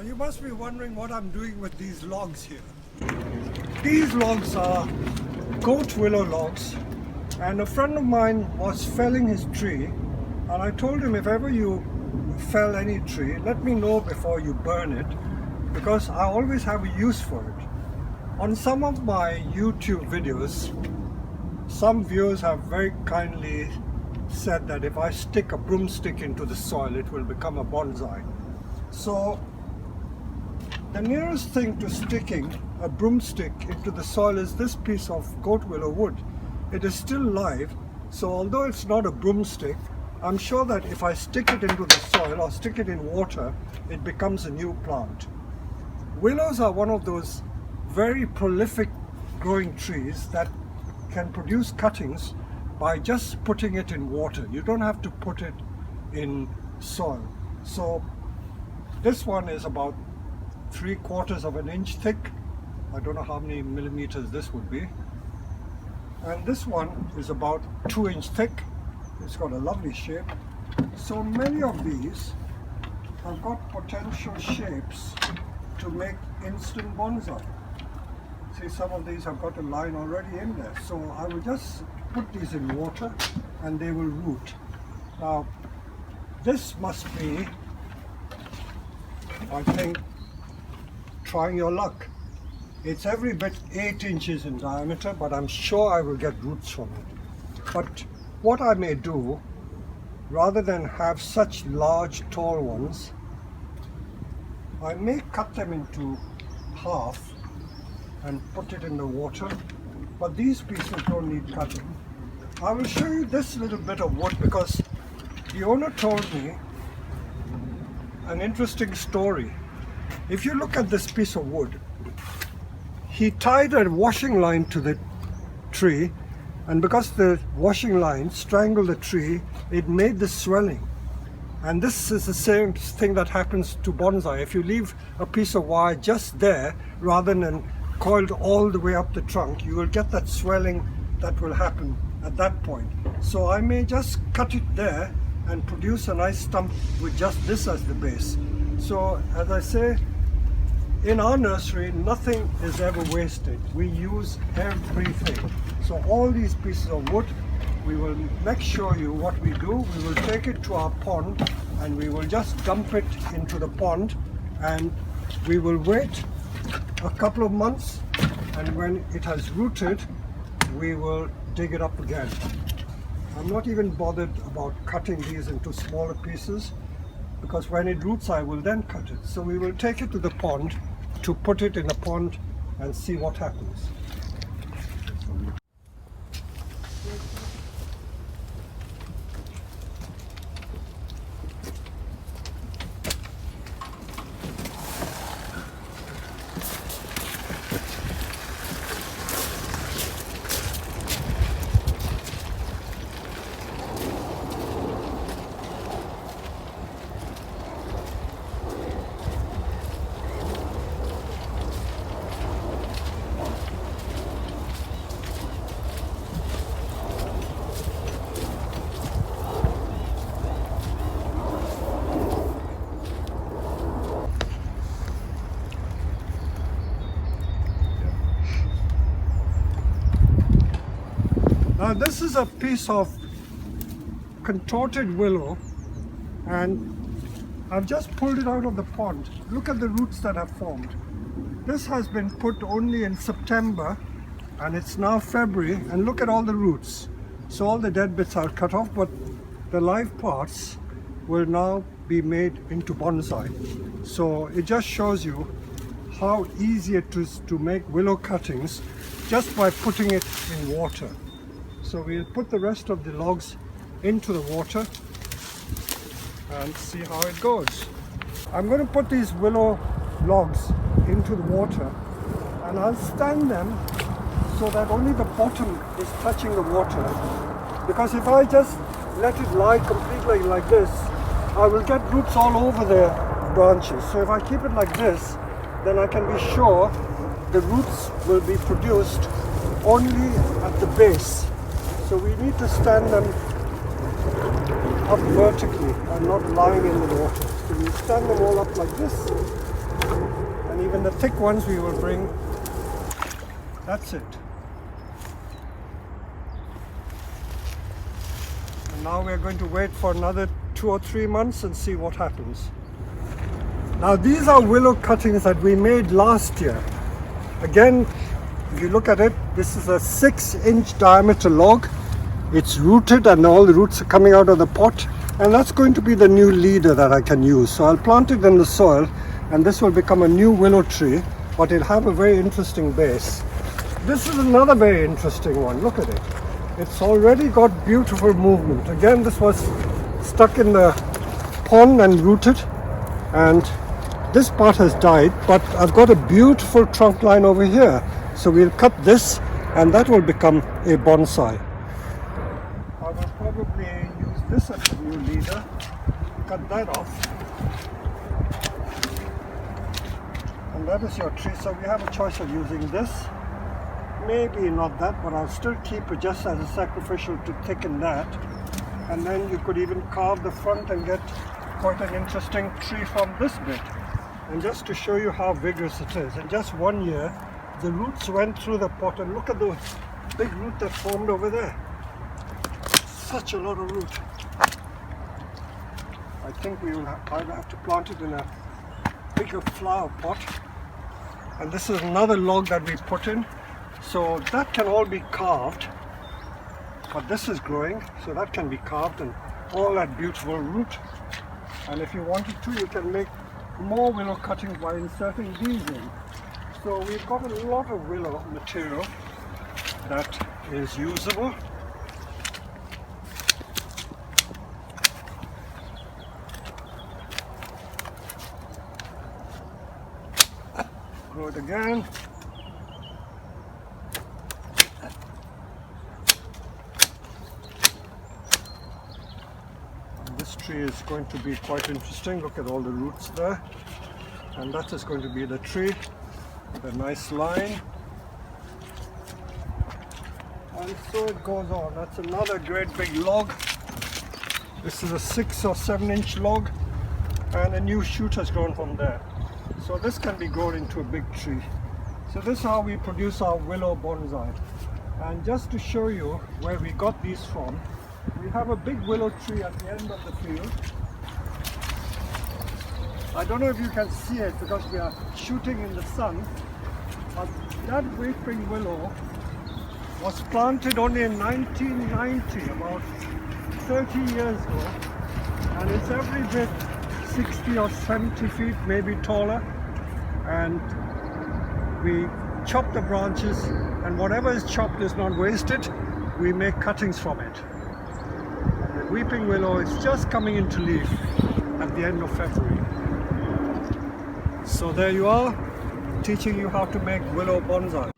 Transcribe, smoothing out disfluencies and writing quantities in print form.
You must be wondering what I'm doing with these logs here. These logs are goat willow logs, and a friend of mine was felling his tree, and I told him, if ever you fell any tree, let me know before you burn it, because I always have a use for it. On some of my YouTube videos, some viewers have very kindly said that if I stick a broomstick into the soil, it will become a bonsai. So the nearest thing to sticking a broomstick into the soil is this piece of goat willow wood. It is still live, so although it's not a broomstick, I'm sure that if I stick it into the soil or stick it in water, it becomes a new plant. Willows are one of those very prolific growing trees that can produce cuttings by just putting it in water. You don't have to put it in soil. So this one is about 3/4 of an inch thick. I don't know how many millimeters this would be. And this one is about 2 inch thick. It's got a lovely shape. So many of these have got potential shapes to make instant bonsai. See, some of these have got a line already in there. So I will just put these in water and they will root. Now, this must be, I think, trying your luck. It's every bit 8 inches in diameter, but I'm sure I will get roots from it. But what I may do, rather than have such large, tall ones, I may cut them into half and put it in the water, but these pieces don't need cutting. I will show you this little bit of wood because the owner told me an interesting story. If you look at this piece of wood, he tied a washing line to the tree, and because the washing line strangled the tree, it made the swelling. And this is the same thing that happens to bonsai. If you leave a piece of wire just there rather than coiled all the way up the trunk, you will get that swelling that will happen at that point. So I may just cut it there and produce a nice stump with just this as the base. So as I say, in our nursery, nothing is ever wasted. We use everything. So all these pieces of wood, we will show you what we do. We will take it to our pond and we will just dump it into the pond, and we will wait a couple of months, and when it has rooted, we will dig it up again. I'm not even bothered about cutting these into smaller pieces, because when it roots I will then cut it. So we will take it to the pond to put it in a pond and see what happens. Now this is a piece of contorted willow, and I've just pulled it out of the pond. Look at the roots that have formed. This has been put only in September and it's now February, and look at all the roots. So all the dead bits are cut off, but the live parts will now be made into bonsai. So it just shows you how easy it is to make willow cuttings just by putting it in water. So we'll put the rest of the logs into the water and see how it goes. I'm going to put these willow logs into the water, and I'll stand them so that only the bottom is touching the water, because if I just let it lie completely like this, I will get roots all over the branches. So if I keep it like this, then I can be sure the roots will be produced only at the base. So we need to stand them up vertically and not lying in the water. So we stand them all up like this, Even the thick ones we will bring. That's it. And now we're going to wait for another 2 or 3 months and see what happens. Now these are willow cuttings that we made last year. Again, if you look at it, this is a 6-inch diameter log. It's rooted and all the roots are coming out of the pot, and that's going to be the new leader that I can use. So I'll plant it in the soil and this will become a new willow tree, but it'll have a very interesting base. This is another very interesting one. Look at it. It's already got beautiful movement. Again, this was stuck in the pond and rooted, and this part has died, but I've got a beautiful trunk line over here. So we'll cut this and that will become a bonsai. I will probably use this as the new leader, cut that off. And that is your tree. So we have a choice of using this. Maybe not that, but I'll still keep it just as a sacrificial to thicken that. And then you could even carve the front and get quite an interesting tree from this bit. And just to show you how vigorous it is, in just 1 year, the roots went through the pot, and look at the big root that formed over there. Such a lot of root. I think we will either have to plant it in a bigger flower pot. And this is another log that we put in. So that can all be carved. But this is growing, so that can be carved, and all that beautiful root. And if you wanted to, you can make more willow cuttings by inserting these in. So we've got a lot of willow material that is usable. Grow it again. And this tree is going to be quite interesting. Look at all the roots there. And that is going to be the tree. The nice line, and so it goes on. That's another great big log. This is a 6 or 7 inch log, and a new shoot has grown from there. So this can be grown into a big tree. So this is how we produce our willow bonsai. And just to show you where we got these from, we have a big willow tree at the end of the field. I don't know if you can see it because we are shooting in the sun, but that weeping willow was planted only in 1990, about 30 years ago, and it's every bit 60 or 70 feet, maybe taller, and we chop the branches, and whatever is chopped is not wasted. We make cuttings from it. The weeping willow is just coming into leaf at the end of February. So there you are, teaching you how to make willow bonsai.